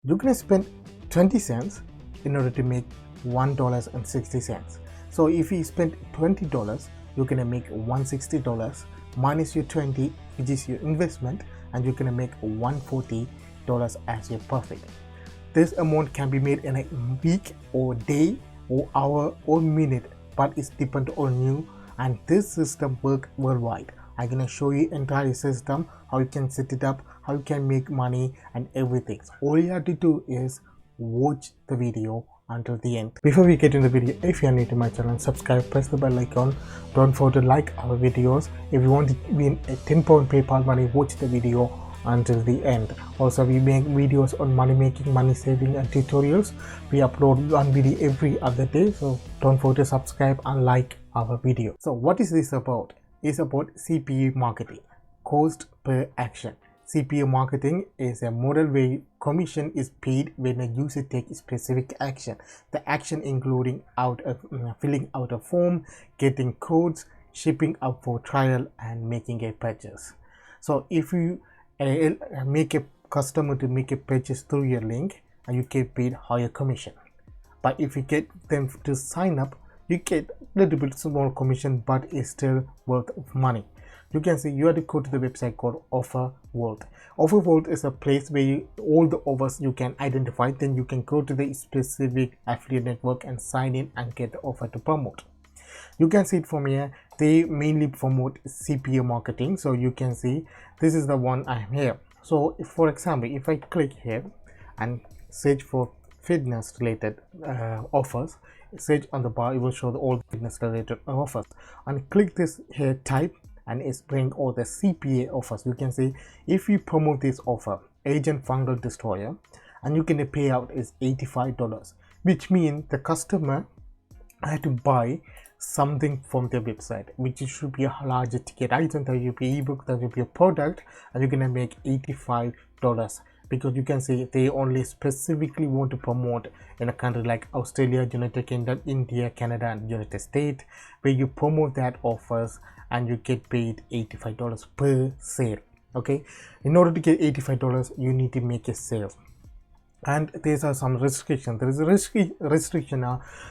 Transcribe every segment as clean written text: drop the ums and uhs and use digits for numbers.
You're gonna spend 20 cents in order to make $1.60. So if you spend $20, you're gonna make $160 minus your 20, which is your investment, and you're gonna make $140 as your profit. This amount can be made in a week or day or hour or minute, but it's depend on you, and this system works worldwide. I'm gonna show you entire system, how you can set it up, how you can make money and everything. So all you have to do is watch the video until the end. Before we get into the video, if you are new to my channel, subscribe, press the bell icon. Don't forget to like our videos. If you want to win a £10 PayPal money, watch the video until the end. Also, we make videos on money making, money saving and tutorials. We upload one video every other day, so don't forget to subscribe and like our video. So what is this about? It's about CPA marketing, cost per action. CPA marketing is a model where commission is paid when a user takes specific action. The action including filling out a form, getting codes, shipping up for trial and making a purchase. So if you make a customer to make a purchase through your link, and you get paid higher commission. But if you get them to sign up, you get a little bit small commission, but it's still worth of money. You can see you have to go to the website called Offer World. Offer World is a place where all the offers you can identify. Then you can go to the specific affiliate network and sign in and get the offer to promote. You can see it from here. They mainly promote CPA marketing. So you can see this is the one I'm here. So if, for example, if I click here and search for fitness related offers, search on the bar, it will show all fitness related offers, and click this here type, and it's bring all the CPA offers. You can see if you promote this offer, agent fungal destroyer, and you can pay out is $85, which means the customer had to buy something from their website, which should be a larger ticket item. That will be ebook, that will be a product, and you're gonna make $85, because you can see they only specifically want to promote in a country like Australia, United Kingdom, India, Canada and United States, where you promote that offers and you get paid $85 per sale. Okay, in order to get $85, you need to make a sale, and there are some restrictions. There is a restriction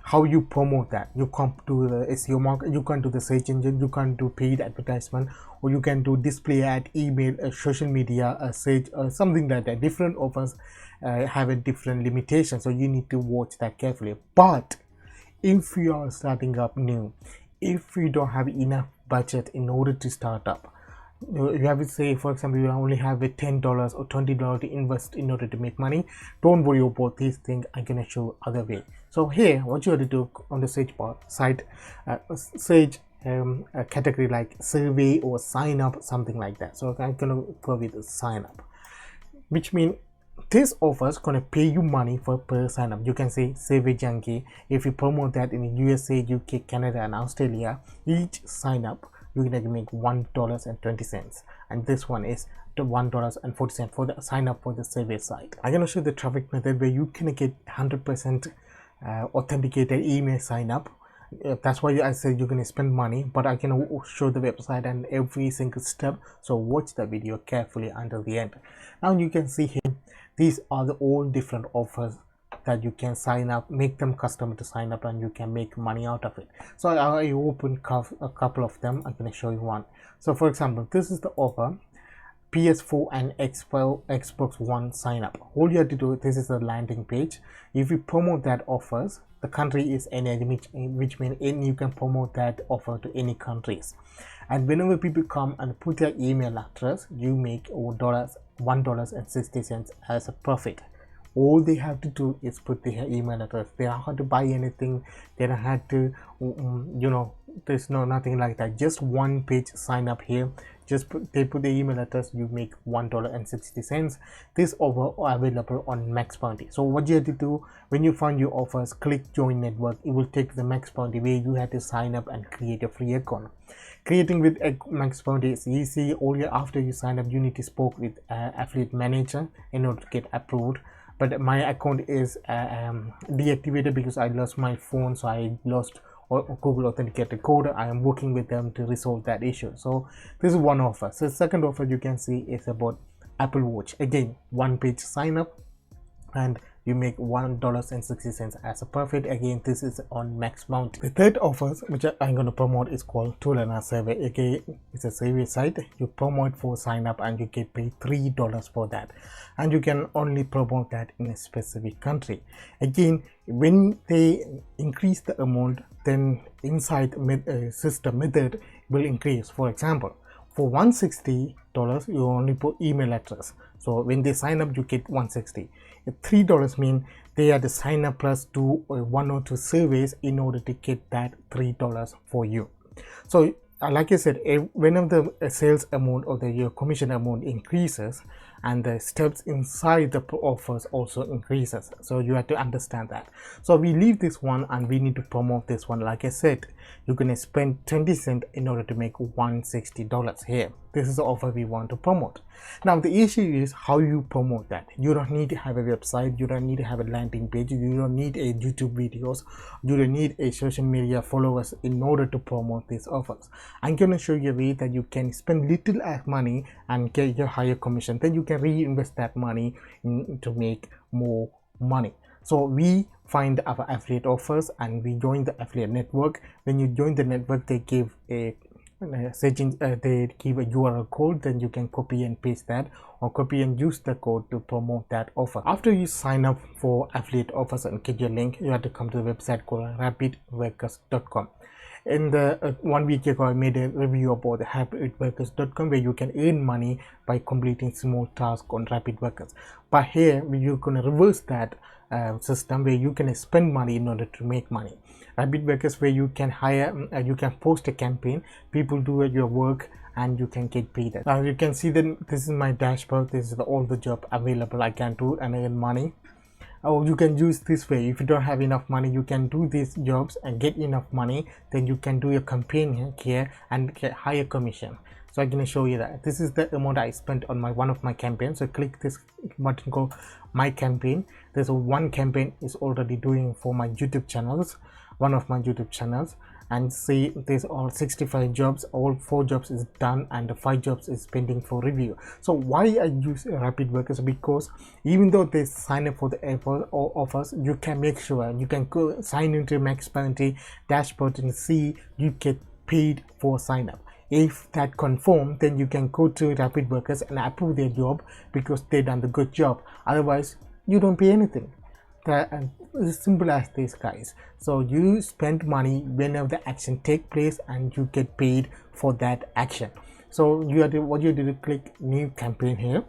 how you promote that. You can't do the SEO market, you can't do the search engine, you can't do paid advertisement, or you can do display ad, email, social media, search, something like that. Different offers have a different limitation, so you need to watch that carefully. But if you are starting up new, if you don't have enough budget in order to start up, you have to say, for example, you only have a $10 or $20 to invest in order to make money. Don't worry about these things. I'm gonna show other way. So here, what you have to do on the search bar site, search a category like survey or sign up, something like that. So I'm gonna go with the sign up, which means this offer is gonna pay you money for per sign up. You can say Survey Junkie. If you promote that in USA, UK, Canada and Australia, each sign up you're gonna make $1.20, and this one is $1.40 for the sign up for the survey site. I'm gonna show the traffic method where you can get 100% authenticated email sign up. That's why I said you're gonna spend money, but I can show the website and every single step, so watch the video carefully until the end. Now you can see here, these are the all different offers that you can sign up, make them customer to sign up, and you can make money out of it. So I open a couple of them. I'm going to show you one. So for example, this is the offer, PS4 and Xbox One sign up. All you have to do, this is the landing page. If you promote that offers, the country is any, which means you can promote that offer to any countries. And whenever people come and put their email address, you make $1.60 as a profit. All they have to do is put their email address. They don't have to buy anything. They don't have to, there's nothing like that. Just one page sign up here. They put the email address. You make $1.60. This offer available on Max Bounty. So what you have to do when you find your offers, click join network. It will take the Max Bounty where you have to sign up and create a free account. Creating with Max Bounty is easy. Only after you sign up, you need to speak with affiliate manager in order to get approved. But my account is deactivated because I lost my phone, so I lost Google Authenticated Code. I am working with them to resolve that issue. So this is one offer. So second offer you can see is about Apple Watch. Again, one page sign up. and you make $1.60 as a profit. Again, this is on max bounty. The third offers which I'm going to promote is called Tool and Survey. Again, it's a survey site. You promote for sign up and you get paid $3 for that, and you can only promote that in a specific country. Again, when they increase the amount, then inside system method will increase. For example, for $160 you only put email address, so when they sign up you get $160. $3 mean they had to sign up plus do 1 or 2 surveys in order to get that $3 for you. So like I said, whenever the sales amount or your commission amount increases, and the steps inside the offers also increases, so you have to understand that. So we leave this one and we need to promote this one. Like I said, you're going to spend 20 cents in order to make $160 here. This is the offer we want to promote. Now the issue is how you promote that. You don't need to have a website, you don't need to have a landing page, you don't need a YouTube videos, you don't need a social media followers in order to promote these offers. I'm going to show you a way that you can spend little money and get your higher commission, then you can reinvest that money to make more money. So we find our affiliate offers and we join the affiliate network. When you join the network, they give a they give a URL code, then you can copy and paste that, or copy and use the code to promote that offer. After you sign up for affiliate offers and get your link, you have to come to the website called rapidworkers.com. In the 1 week ago, I made a review about the rapidworkers.com where you can earn money by completing small tasks on Rapid Workers. But here you're going to reverse that system where you can spend money in order to make money. Rapid Workers where you can hire, you can post a campaign, people do your work and you can get paid. Now you can see that this is my dashboard. This is all the job available I can do and earn money. Or you can use this way. If you don't have enough money, you can do these jobs and get enough money, then you can do your campaign here and get higher commission. So I'm going to show you that this is the amount I spent on one of my campaigns. So click this button called my campaign. There's one campaign is already doing for my YouTube channels, one of my YouTube channels, and see there's all 65 jobs, all 4 jobs is done and the 5 jobs is pending for review. So why I use Rapid Workers? Because even though they sign up for the offers, you can make sure you can go sign into Max Bounty dashboard and see you get paid for sign up. If that confirm, then you can go to Rapid Workers and approve their job because they done the good job. Otherwise you don't pay anything. It's simple as this, guys. So you spend money whenever the action take place and you get paid for that action. So you have to, what you do, click new campaign here,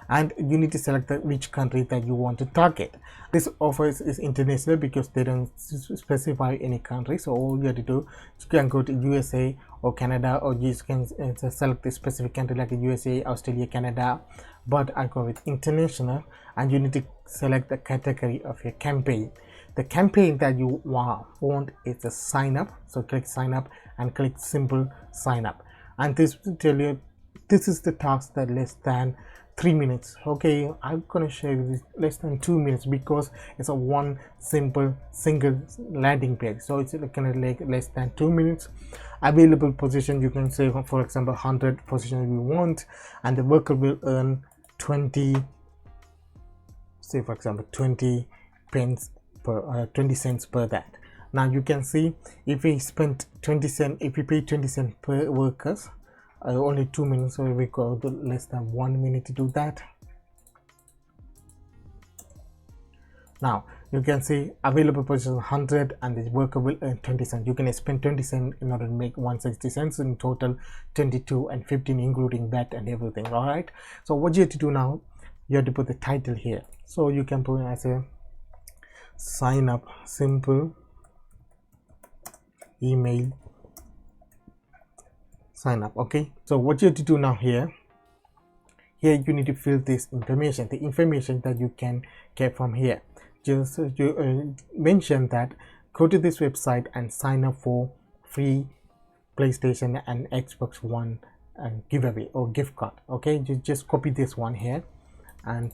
and you need to select which country that you want to target. This offer is international because they don't specify any country. So all you have to do, you can go to USA or Canada, or you can select a specific country like USA, Australia, Canada, but I go with international. And you need to select the category of your campaign. The campaign that you want is a sign up. So click sign up and click simple sign up, and this will tell you this is the task that less than 3 minutes. Okay, I'm gonna show you this less than 2 minutes because it's a one simple single landing page. So it's gonna take less than 2 minutes. Available position, you can say for example 100 positions you want, and the worker will earn 20, say for example 20 pence per 20 cents per that. Now you can see if we spent 20 cents, if we pay 20 cents per workers, only 2 minutes, so we go to less than 1 minute to do that. Now you can see available position 100 and the worker will earn 20 cents. You can spend 20 cents in order to make 160 cents, in total 22 and 15 including VAT and everything. All right, so what you have to do now, you have to put the title here. So you can put as a sign up simple email sign up. Okay, so what you have to do now, here you need to fill this information, the information that you can get from here. Just you mention that go to this website and sign up for free PlayStation and Xbox One and giveaway or gift card. Okay, you just copy this one here and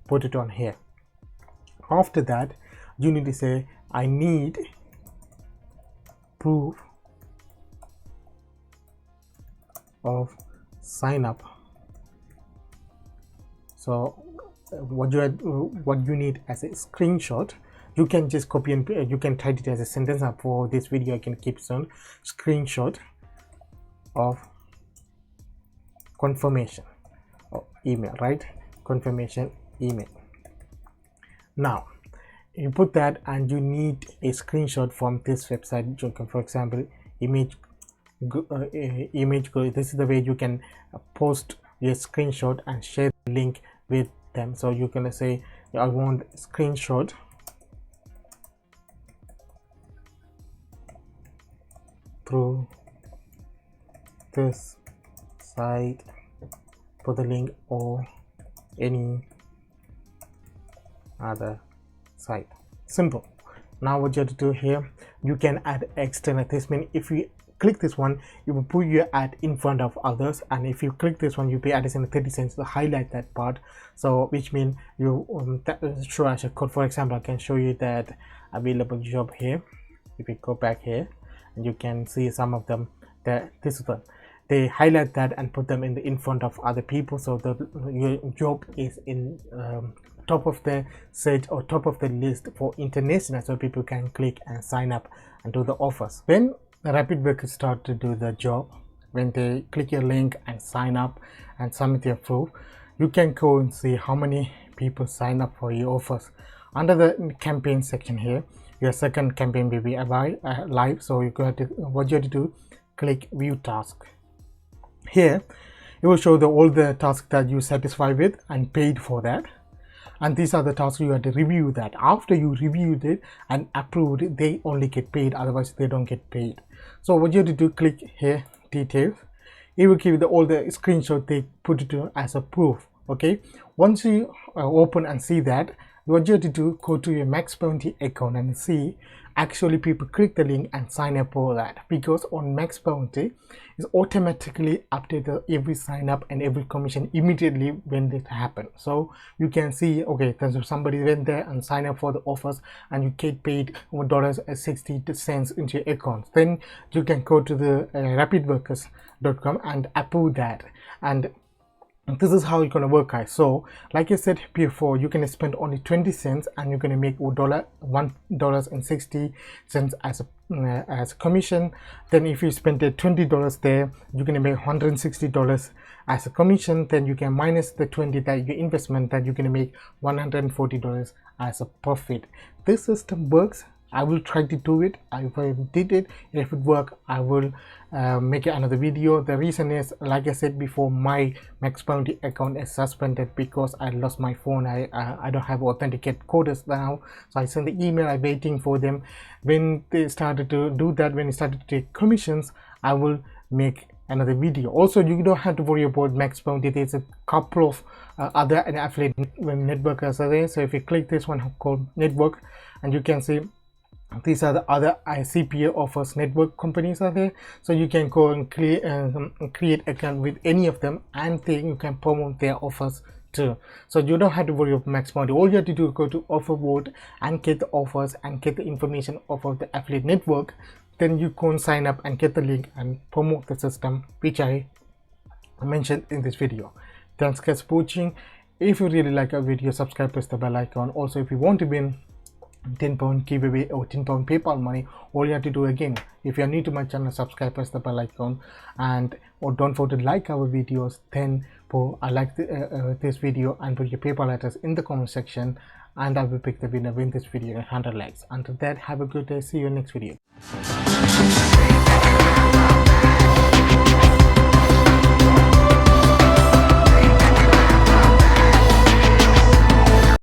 put it on here. After that, you need to say I need proof of sign up So what you need as a screenshot, you can just copy and you can type it as a sentence. And for this video I can keep some screenshot of confirmation email, right? Confirmation email. Now you put that, and you need a screenshot from this website. For example, image go. This is the way you can post your screenshot and share the link with them. So you can say, I want screenshot through this site for the link or any other site. Simple. Now what you have to do here, you can add external. This means if you click this one, you will put your ad in front of others, and if you click this one, you pay additional 30 cents to highlight that part. So which means you show as a code. For example, I can show you that available job here. If you go back here, and you can see some of them there. This one, they highlight that and put them in front of other people, so your job is in top of the search or top of the list for international, so people can click and sign up and do the offers. When rapid workers start to do the job, when they click your link and sign up and submit their proof, you can go and see how many people sign up for your offers. Under the campaign section here, your second campaign will be live. So you got to, what you have to do, click view task. Here it will show all the tasks that you satisfied with and paid for that, and these are the tasks you have to review. That after you reviewed it and approved it, they only get paid, otherwise they don't get paid. So what you have to do, click here details. It will give you all the screenshot they put it as a proof. Okay, once you open and see that, what you have to do, go to your Max Bounty account and see actually people click the link and sign up for that, because on Max Bounty is automatically updated every sign up and every commission immediately when it happens. So you can see, okay, somebody went there and signed up for the offers and you get paid $60 into your account. Then you can go to the rapidworkers.com and approve that, and this is how it's gonna work, guys. So like I said before, you can spend only 20 cents and you're gonna make $1.60 as a commission. Then if you spend $20 there, you're gonna make $160 as a commission. Then you can minus the 20 that your investment, that you're gonna make $140 as a profit. This system works. I will try to do it. If I did it, if it work, I will make another video. The reason is, like I said before, my Max Bounty account is suspended because I lost my phone. I don't have authenticate codes now, so I sent the email. I'm waiting for them. When they started to do that, when they started to take commissions, I will make another video. Also, you don't have to worry about Max Bounty. There's a couple of other affiliate networkers are there. So if you click this one called network, and you can see these are the other CPA offers network companies are there. So you can go and create account with any of them, and then you can promote their offers too. So you don't have to worry about Max Bounty. All you have to do is go to offer board and get the offers and get the information off of the affiliate network. Then you go and sign up and get the link and promote the system, which I mentioned in this video. Thanks guys for watching. If you really like our video, subscribe, press the bell icon. Also, if you want to win £10 giveaway or £10 PayPal money, all you have to do, again, if you are new to my channel, subscribe, press the bell icon, and or don't forget to like our videos. Then I like this video and put your PayPal address in the comment section, and I will pick the winner in this video 100 likes. Until that, have a good day. See you in next video.